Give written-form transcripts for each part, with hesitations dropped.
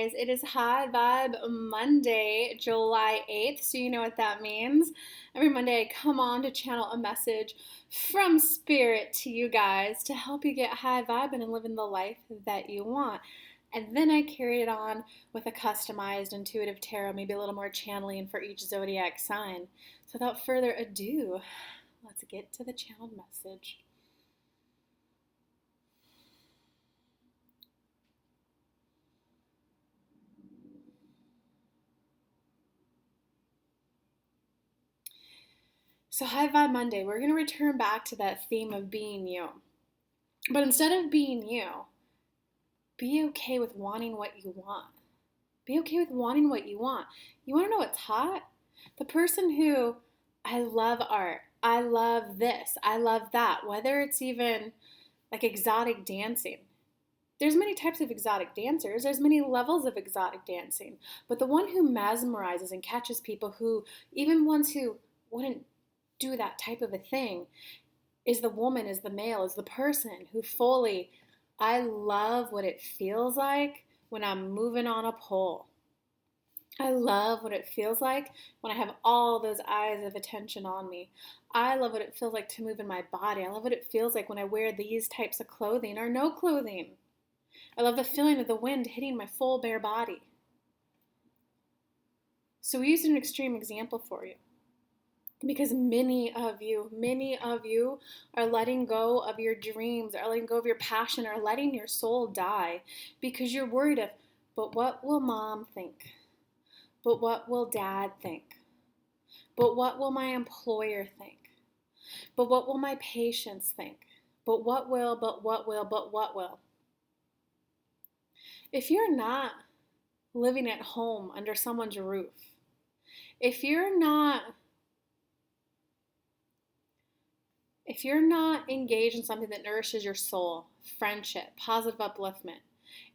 guys. It is High Vibe Monday, July 8th, so you know what that means. Every Monday, I come on to channel a message from Spirit to you guys to help you get high vibing and living the life that you want. And then I carry it on with a customized intuitive tarot, maybe a little more channeling for each zodiac sign. So without further ado, let's get to the channeled message. So, High Vibe Monday, we're going to return back to that theme of being you. But instead of being you, be okay with wanting what you want. Be okay with wanting what you want. You want to know what's hot? The person who, I love art, I love this, I love that, whether it's even like exotic dancing. There's many types of exotic dancers, there's many levels of exotic dancing, but the one who mesmerizes and catches people, who even ones who wouldn't do that type of a thing, is the woman, is the male, is the person who fully, I love what it feels like when I'm moving on a pole. I love what it feels like when I have all those eyes of attention on me. I love what it feels like to move in my body. I love what it feels like when I wear these types of clothing or no clothing. I love the feeling of the wind hitting my full bare body. So we used an extreme example for you, because many of you are letting go of your dreams, are letting go of your passion, are letting your soul die because you're worried of, but what will mom think? But what will dad think? But what will my employer think? But what will my patients think? But what will, but what will, but what will? If you're not living at home under someone's roof, if you're not engaged in something that nourishes your soul, friendship, positive upliftment,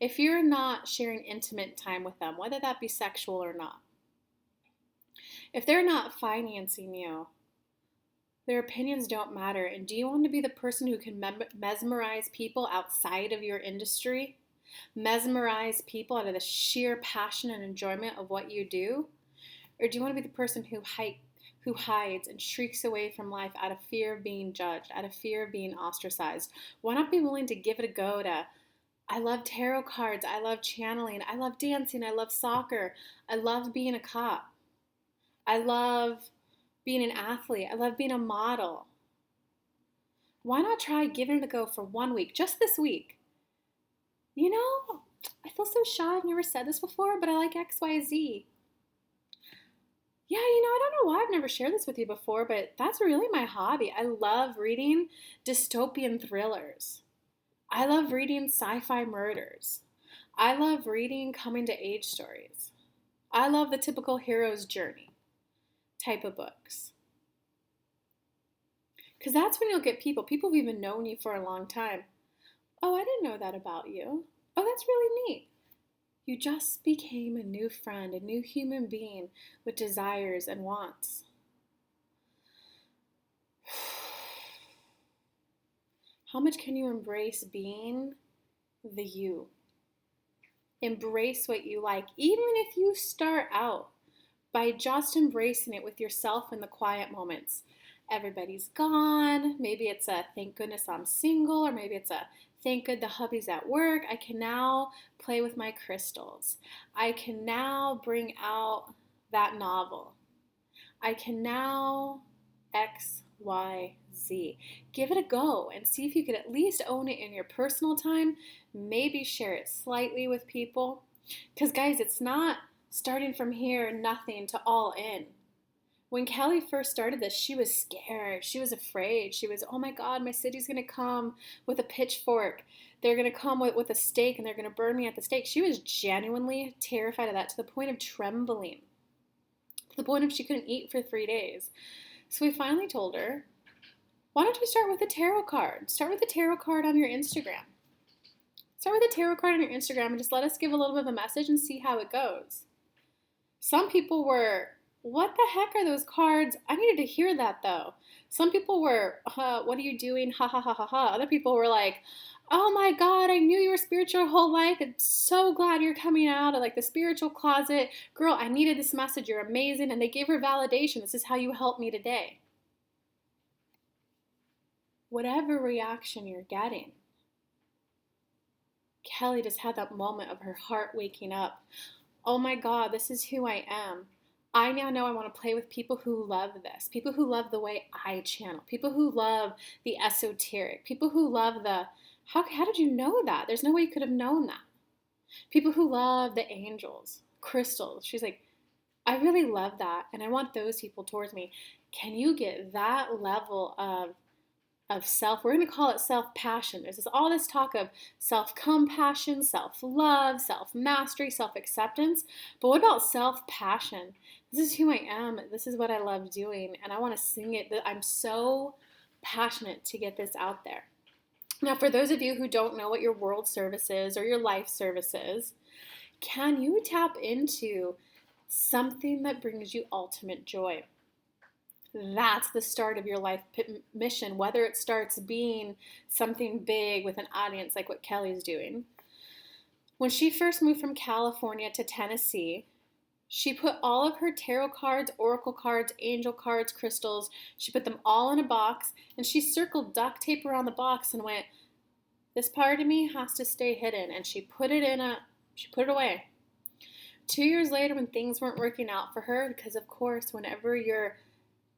if you're not sharing intimate time with them, whether that be sexual or not, if they're not financing you, their opinions don't matter. And do you want to be the person who can mesmerize people outside of your industry? Mesmerize people out of the sheer passion and enjoyment of what you do? Or do you want to be the person who hides and shrieks away from life out of fear of being judged, out of fear of being ostracized? Why not be willing to give it a go to, I love tarot cards, I love channeling, I love dancing, I love soccer, I love being a cop, I love being an athlete, I love being a model. Why not try giving it a go for 1 week, just this week? You know, I feel so shy, I've never said this before, but I like XYZ. Yeah, I don't know why I've never shared this with you before, but that's really my hobby. I love reading dystopian thrillers. I love reading sci-fi murders. I love reading coming to age stories. I love the typical hero's journey type of books. Because that's when you'll get people who've even known you for a long time. Oh, I didn't know that about you. Oh, that's really neat. You just became a new friend, a new human being with desires and wants. How much can you embrace being the you? Embrace what you like, even if you start out by just embracing it with yourself in the quiet moments. Everybody's gone. Maybe it's a thank goodness I'm single, or maybe it's a thank good the hubby's at work. I can now play with my crystals. I can now bring out that novel. I can now X, Y, Z. Give it a go and see if you could at least own it in your personal time. Maybe share it slightly with people. Because guys, it's not starting from here, nothing, to all in. When Kelly first started this, she was scared. She was afraid. She was, oh my God, my city's going to come with a pitchfork. They're going to come with a stake and they're going to burn me at the stake. She was genuinely terrified of that, to the point of trembling, to the point of she couldn't eat for 3 days. So we finally told her, why don't you start with a tarot card? Start with a tarot card on your Instagram. Start with a tarot card on your Instagram and just let us give a little bit of a message and see how it goes. Some people were, what the heck are those cards? I needed to hear that though. Some people were, what are you doing? Ha ha ha ha ha. Other people were like, oh my God, I knew you were spiritual your whole life. I'm so glad you're coming out of like the spiritual closet. Girl, I needed this message. You're amazing. And they gave her validation. This is how you helped me today. Whatever reaction you're getting, Kelly just had that moment of her heart waking up. Oh my God, this is who I am. I now know I want to play with people who love this, people who love the way I channel, people who love the esoteric, people who love the, how did you know that? There's no way you could have known that. People who love the angels, crystals. She's like, I really love that. And I want those people towards me. Can you get that level of self? We're going to call it self-passion. There's all this talk of self-compassion, self-love, self-mastery, self-acceptance. But what about self-passion? This is who I am. This is what I love doing. And I want to sing it. I'm so passionate to get this out there. Now, for those of you who don't know what your world service is or your life service is, can you tap into something that brings you ultimate joy? That's the start of your life mission, whether it starts being something big with an audience like what Kelly's doing. When she first moved from California to Tennessee, she put all of her tarot cards, oracle cards, angel cards, crystals, she put them all in a box, and she circled duct tape around the box and went, this part of me has to stay hidden. And she put it away. 2 years later, when things weren't working out for her, because of course, whenever you're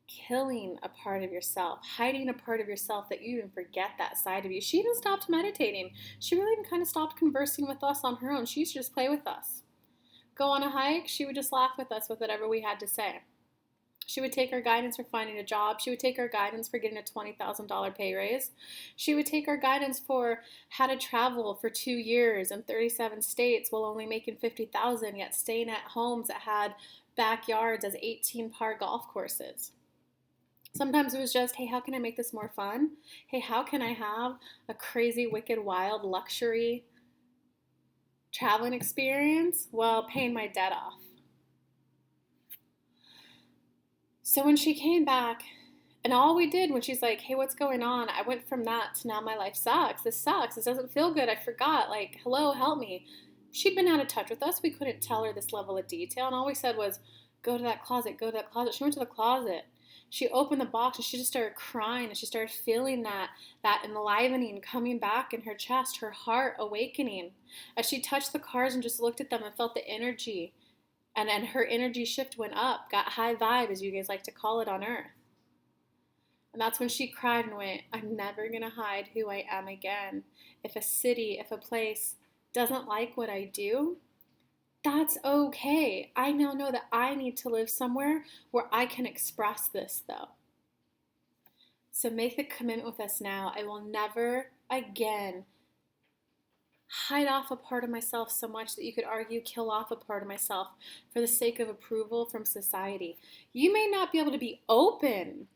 killing a part of yourself, hiding a part of yourself, that you even forget that side of you. She even stopped meditating. She really even kind of stopped conversing with us on her own. She used to just play with us. Go on a hike, she would just laugh with us with whatever we had to say. She would take our guidance for finding a job. She would take our guidance for getting a $20,000 pay raise. She would take our guidance for how to travel for 2 years in 37 states while only making $50,000, yet staying at homes that had backyards as 18-par golf courses. Sometimes it was just, hey, how can I make this more fun? Hey, how can I have a crazy, wicked, wild, luxury traveling experience while paying my debt off? So when she came back, and all we did when she's like, hey, what's going on? I went from that to now my life sucks. This sucks. This doesn't feel good. I forgot. Like, hello, help me. She'd been out of touch with us. We couldn't tell her this level of detail. And all we said was, go to that closet, go to that closet. She went to the closet. She opened the box and she just started crying, and she started feeling that enlivening coming back in her chest, her heart awakening. As she touched the cards and just looked at them and felt the energy, and then her energy shift went up, got high vibe, as you guys like to call it on Earth. And that's when she cried and went, I'm never going to hide who I am again. If a city, if a place doesn't like what I do, that's okay. I now know that I need to live somewhere where I can express this, though. So make the commitment with us now. I will never again hide off a part of myself so much that you could argue kill off a part of myself for the sake of approval from society. You may not be able to be open,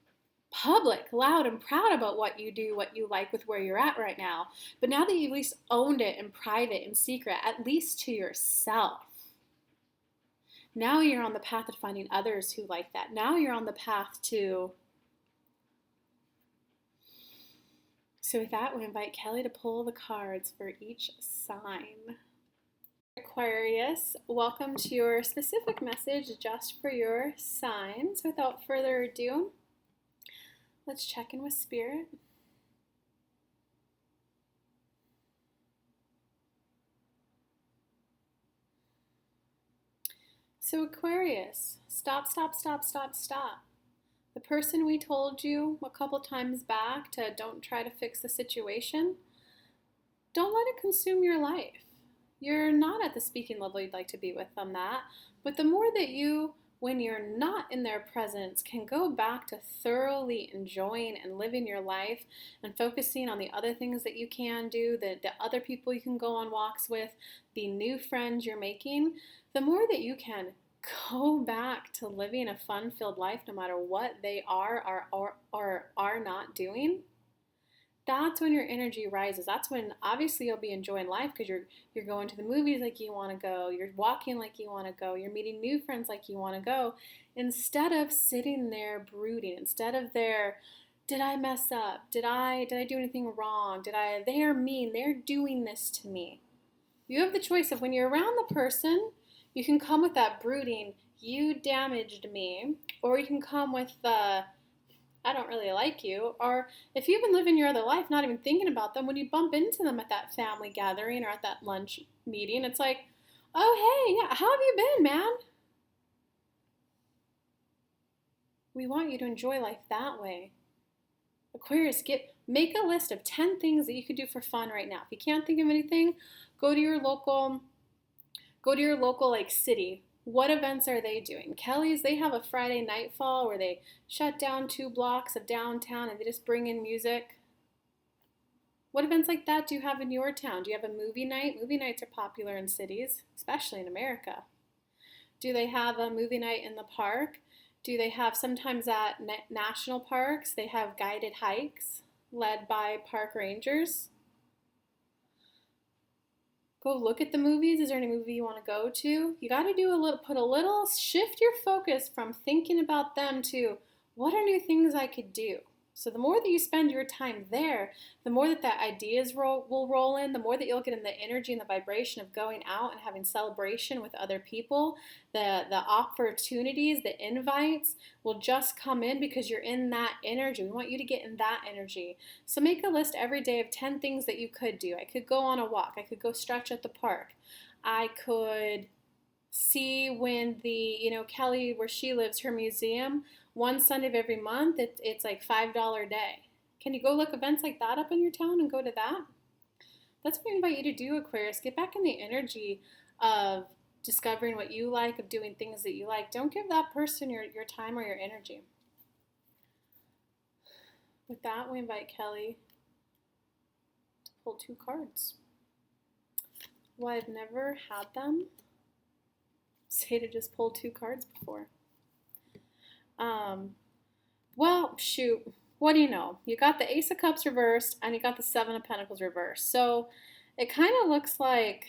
public, loud, and proud about what you do, what you like with where you're at right now, but now that you've at least owned it in private, in secret, at least to yourself, now you're on the path of finding others who like that. Now you're on the path to... So with that, we invite Kelly to pull the cards for each sign. Aquarius, welcome to your specific message just for your signs. Without further ado, let's check in with Spirit. So Aquarius, stop. The person we told you a couple times back to don't try to fix the situation, don't let it consume your life. You're not at the speaking level you'd like to be with them that, but the more that you, when you're not in their presence, can go back to thoroughly enjoying and living your life and focusing on the other things that you can do, the other people you can go on walks with, the new friends you're making, the more that you can go back to living a fun-filled life no matter what they are not doing, that's when your energy rises. That's when obviously you'll be enjoying life because you're going to the movies like you want to go, you're walking like you want to go, you're meeting new friends like you want to go, instead of sitting there brooding, instead of there did I mess up? Did I do anything wrong? They're mean. They're doing this to me. You have the choice of when you're around the person, you can come with that brooding, you damaged me, or you can come with the, I don't really like you. Or if you've been living your other life, not even thinking about them, when you bump into them at that family gathering or at that lunch meeting, it's like, oh, hey, yeah, how have you been, man? We want you to enjoy life that way. Aquarius, make a list of 10 things that you could do for fun right now. If you can't think of anything, go to your local like city. What events are they doing? Kelly's, they have a Friday nightfall where they shut down 2 blocks of downtown and they just bring in music. What events like that do you have in your town? Do you have a movie night? Movie nights are popular in cities, especially in America. Do they have a movie night in the park? Do they have, sometimes at national parks, they have guided hikes led by park rangers? Go look at the movies. Is there any movie you want to go to? You got to shift your focus from thinking about them to what are new things I could do? So the more that you spend your time there, the more that ideas will roll in, the more that you'll get in the energy and the vibration of going out and having celebration with other people. The opportunities, the invites will just come in because you're in that energy. We want you to get in that energy. So make a list every day of 10 things that you could do. I could go on a walk. I could go stretch at the park. I could see when Kelly, where she lives, her museum, one Sunday of every month, it's like $5 a day. Can you go look events like that up in your town and go to that? That's what I invite you to do, Aquarius. Get back in the energy of discovering what you like, of doing things that you like. Don't give that person your time or your energy. With that, we invite Kelly to pull 2 cards. Well, I've never had them say to just pull 2 cards before. Well, shoot. What do you know? You got the Ace of Cups reversed and you got the 7 of Pentacles reversed. So it kind of looks like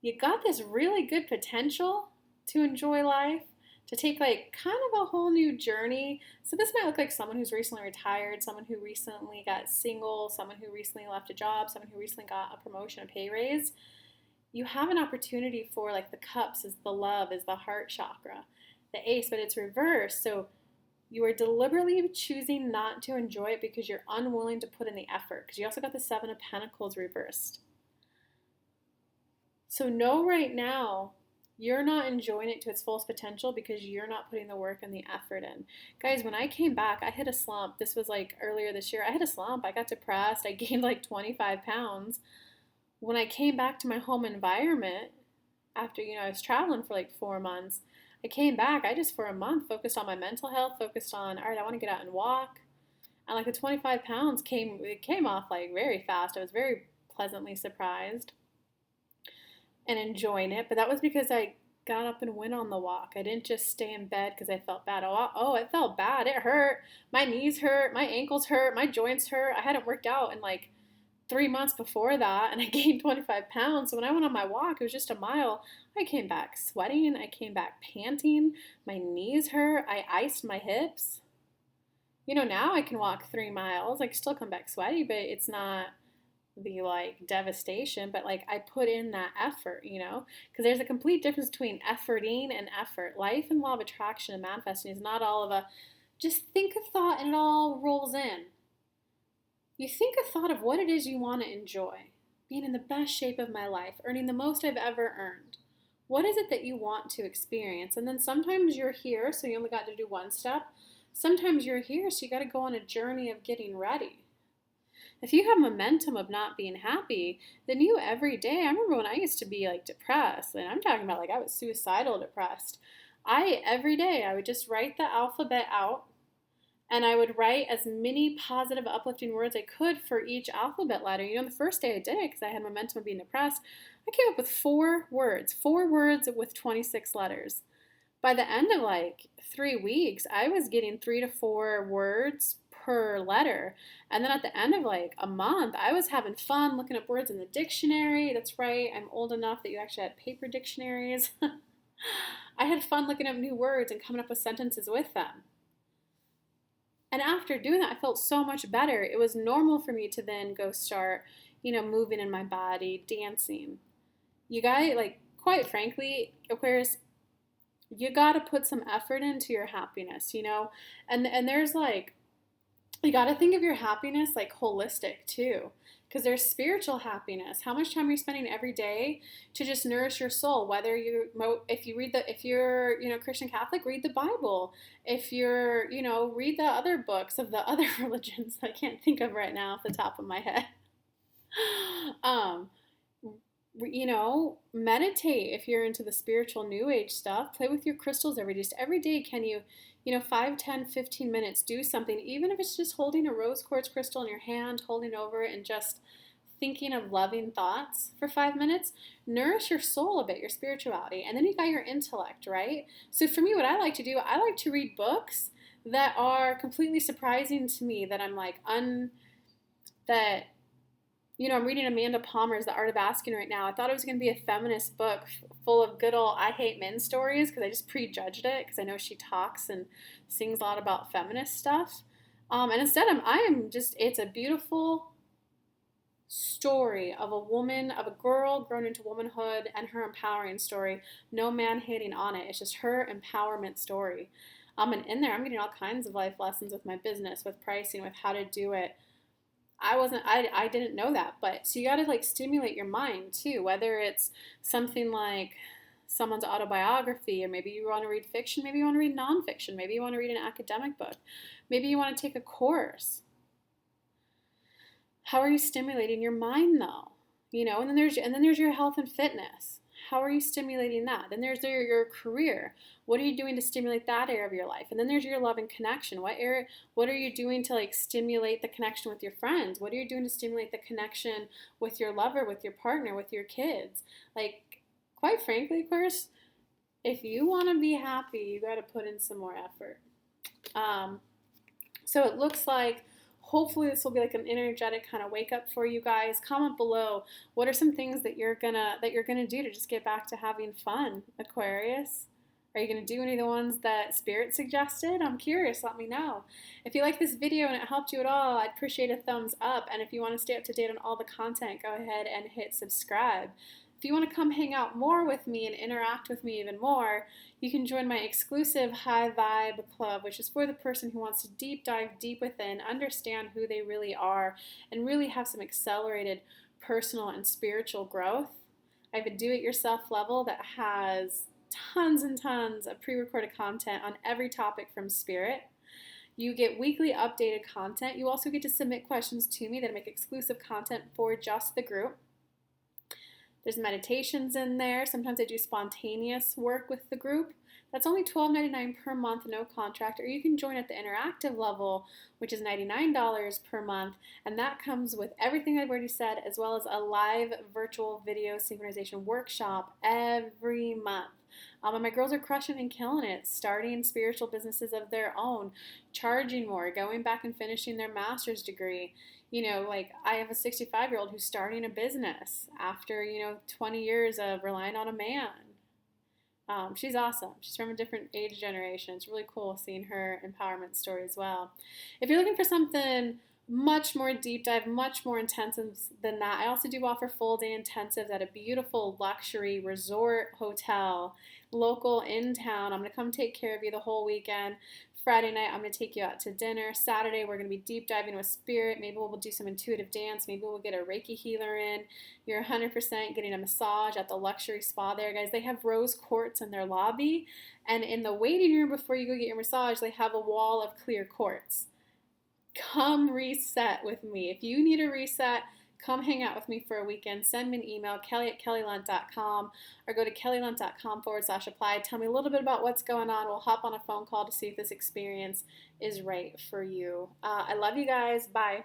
you got this really good potential to enjoy life, to take like kind of a whole new journey. So this might look like someone who's recently retired, someone who recently got single, someone who recently left a job, someone who recently got a promotion, a pay raise. You have an opportunity for, like, the cups is the love, is the heart chakra, the ace, but it's reversed. So you are deliberately choosing not to enjoy it because you're unwilling to put in the effort, because you also got the 7 of Pentacles reversed. So know right now you're not enjoying it to its fullest potential because you're not putting the work and the effort in. Guys, when I came back, I hit a slump. This was like earlier this year. I hit a slump. I got depressed. I gained like 25 pounds. When I came back to my home environment after, I was traveling for like 4 months, I came back, I just for a month focused on my mental health, focused on, all right, I want to get out and walk. And like the 25 pounds came off like very fast. I was very pleasantly surprised and enjoying it. But that was because I got up and went on the walk. I didn't just stay in bed because I felt bad. Oh, it felt bad. It hurt. My knees hurt. My ankles hurt. My joints hurt. I hadn't worked out in like 3 months before that, and I gained 25 pounds. So when I went on my walk, it was just a mile. I came back sweating. I came back panting. My knees hurt. I iced my hips. Now I can walk 3 miles. I can still come back sweaty, but it's not the like devastation. But like I put in that effort, because there's a complete difference between efforting and effort. Life and law of attraction and manifesting is not all of a just think a thought and it all rolls in. You think a thought of what it is you want to enjoy, being in the best shape of my life, earning the most I've ever earned. What is it that you want to experience? And then sometimes you're here, so you only got to do one step. Sometimes you're here, so you got to go on a journey of getting ready. If you have momentum of not being happy, then you every day, I remember when I used to be like depressed, and I'm talking about like I was suicidal depressed. Every day, I would just write the alphabet out. And I would write as many positive, uplifting words I could for each alphabet letter. The first day I did it, because I had momentum of being depressed, I came up with 4 words with 26 letters. By the end of like 3 weeks, I was getting 3 to 4 words per letter. And then at the end of like a month, I was having fun looking up words in the dictionary. That's right, I'm old enough that you actually had paper dictionaries. I had fun looking up new words and coming up with sentences with them. And after doing that, I felt so much better. It was normal for me to then go start, moving in my body, dancing. You guys, like, quite frankly, Aquarius, you got to put some effort into your happiness, and there's like, you got to think of your happiness like holistic too, because there's spiritual happiness. How much time are you spending every day to just nourish your soul? Whether if you're Christian Catholic, read the Bible. If you're read the other books of the other religions I can't think of right now off the top of my head. um meditate if you're into the spiritual new age stuff. Play with your crystals every day. Just every day, can you, 5, 10, 15 minutes, do something, even if it's just holding a rose quartz crystal in your hand, holding over it, and just thinking of loving thoughts for 5 minutes. Nourish your soul a bit, your spirituality. And then you got your intellect, right? So for me, what I like to do, I like to read books that are completely surprising to me, that I'm like, that I'm reading Amanda Palmer's The Art of Asking right now. I thought it was going to be a feminist book full of good old I hate men stories, because I just prejudged it, because I know she talks and sings a lot about feminist stuff. And instead, it's a beautiful story of a woman, of a girl grown into womanhood, and her empowering story. No man hating on it. It's just her empowerment story. And in there, I'm getting all kinds of life lessons with my business, with pricing, with how to do it. I didn't know that, but so you got to like stimulate your mind too, whether it's something like someone's autobiography, or maybe you want to read fiction, maybe you want to read nonfiction, maybe you want to read an academic book, maybe you want to take a course. How are you stimulating your mind though? And then there's your health and fitness. How are you stimulating that? Then there's your career. What are you doing to stimulate that area of your life? And then there's your love and connection. What are you doing to like stimulate the connection with your friends? What are you doing to stimulate the connection with your lover, with your partner, with your kids? Like, quite frankly, of course, if you want to be happy, you got to put in some more effort. So it looks like hopefully this will be like an energetic kind of wake up for you guys. Comment below, what are some things that you're gonna do to just get back to having fun, Aquarius? Are you gonna do any of the ones that Spirit suggested? I'm curious, let me know. If you like this video and it helped you at all, I'd appreciate a thumbs up. And if you want to stay up to date on all the content, go ahead and hit subscribe. If you want to come hang out more with me and interact with me even more, you can join my exclusive High Vibe Club, which is for the person who wants to dive deep within, understand who they really are, and really have some accelerated personal and spiritual growth. I have a do-it-yourself level that has tons and tons of pre-recorded content on every topic from Spirit. You get weekly updated content. You also get to submit questions to me that make exclusive content for just the group. There's meditations in there. Sometimes I do spontaneous work with the group. That's only $12.99 per month, no contract. Or you can join at the interactive level, which is $99 per month. And that comes with everything I've already said, as well as a live virtual video synchronization workshop every month. And my girls are crushing and killing it, starting spiritual businesses of their own, charging more, going back and finishing their master's degree. Like I have a 65-year-old who's starting a business after, 20 years of relying on a man. She's awesome. She's from a different age generation. It's really cool seeing her empowerment story as well. If you're looking for something much more deep dive, much more intensive than that, I also do offer full day intensives at a beautiful luxury resort hotel, local in town. I'm going to come take care of you the whole weekend. Friday night, I'm going to take you out to dinner. Saturday, we're going to be deep diving with Spirit. Maybe we'll do some intuitive dance. Maybe we'll get a Reiki healer in. You're 100% getting a massage at the luxury spa there, guys. They have rose quartz in their lobby. And in the waiting room before you go get your massage, they have a wall of clear quartz. Come reset with me. If you need a reset, come hang out with me for a weekend. Send me an email, kelly@kellylunt.com, or go to kellylunt.com/apply. Tell me a little bit about what's going on. We'll hop on a phone call to see if this experience is right for you. I love you guys. Bye.